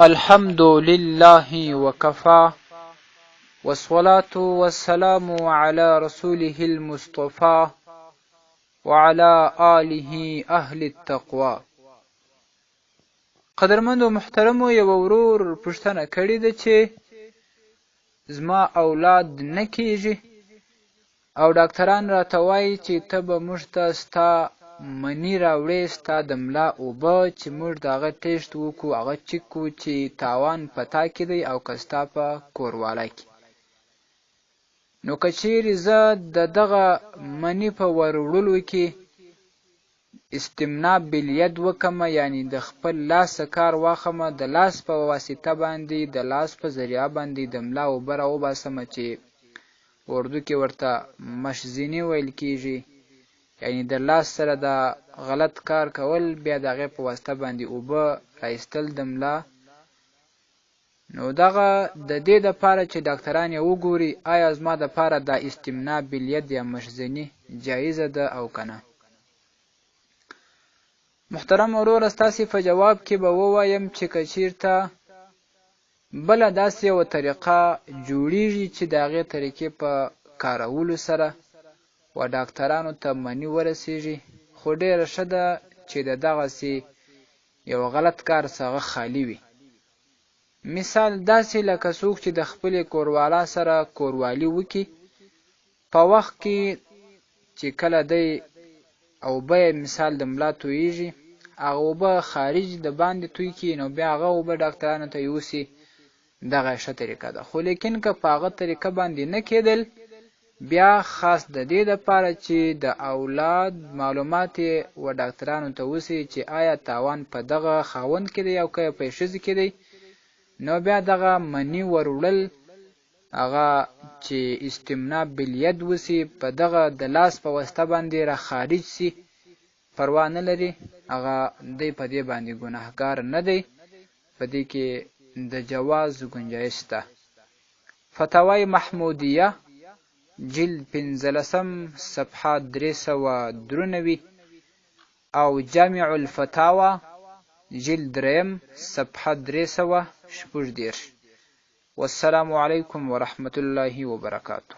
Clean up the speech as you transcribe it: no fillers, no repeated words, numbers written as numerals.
الحمد لله وكفى والصلاة والسلام على رسوله المصطفى وعلى آله أهل التقوى. قدرمند و محترمو یو ورور پوښتنه کړې ده چې زما اولاد نه کیږي او ډاکټران راته وایي چې ته به موږ ته ستا مني راوړې، ستا د ملا اوبه چې موږ د هغه ټیسټ وکړو، هغه چک کړو چې تاوان په تا کې دی او که ستا په کوروالی کې. نو که چیرې زه د دغه مني په وروړلو کې استمناء بالید وکړم، یعنی د خپل لاس کار واخلم، د لاس په واسطه باندې، د لاس په ذریعه باندې د ملا اوبه راوباسم چې اردو کې ورته مشزني ویل کیږي، یعنی د لاس سره د غلط کار کول، بیا د هغې په واسطه باندې اوبه رایستل د ملا. نو دغه د دې دپاره چې ډاکټران یې وګوري آیا زما دپاره دا استمناء بالید یا مشزني جایزه ده او که نه. محترم وروره، ستاسې په جواب کې به ووایم چې که چېرته بله داسې یوه طریقه جوړیږي چې د هغې طریقې په کارولو سره و ډاکټرانو ته مني ورسیږي، خو ډېره ښه ده چې د دغسې یو غلط کار څخه خالي وي. مثال داسې لکه څوک چې د خپلې کوروالا سره کوروالي وکړي، په وخت کې چې کله دی اوبه یې مثال د ملا تویېږي، هغه اوبه خارج د باندې توی کړي، نو بیا هغه اوبه ډاکټرانو ته یوسي، دغه ښه طریقه ده. خو لیکن که په هغه طریقه باندې نه کېدل، بیا خاص د دې دپاره چې د اولاد معلومات یې و ډاکټرانو ته وسي چې آیا تاوان په دغه خاوند کې دی او که په ښځې کې دی، نو بیا دغه مني وروړل هغه چې استمناء بالید وسي، په دغه د لاس په واسطه باندې را خارج سي، پروا نه لري، هغه دی په دې باندې ګناهګار نه دی، په دې کې د جواز گنجایش ده. فتاوی محمودیه جلد 15 صفحه 393 او جامع الفتاوی جلد 3 صفحه 316. والسلام علیکم ورحمة الله وبرکاته.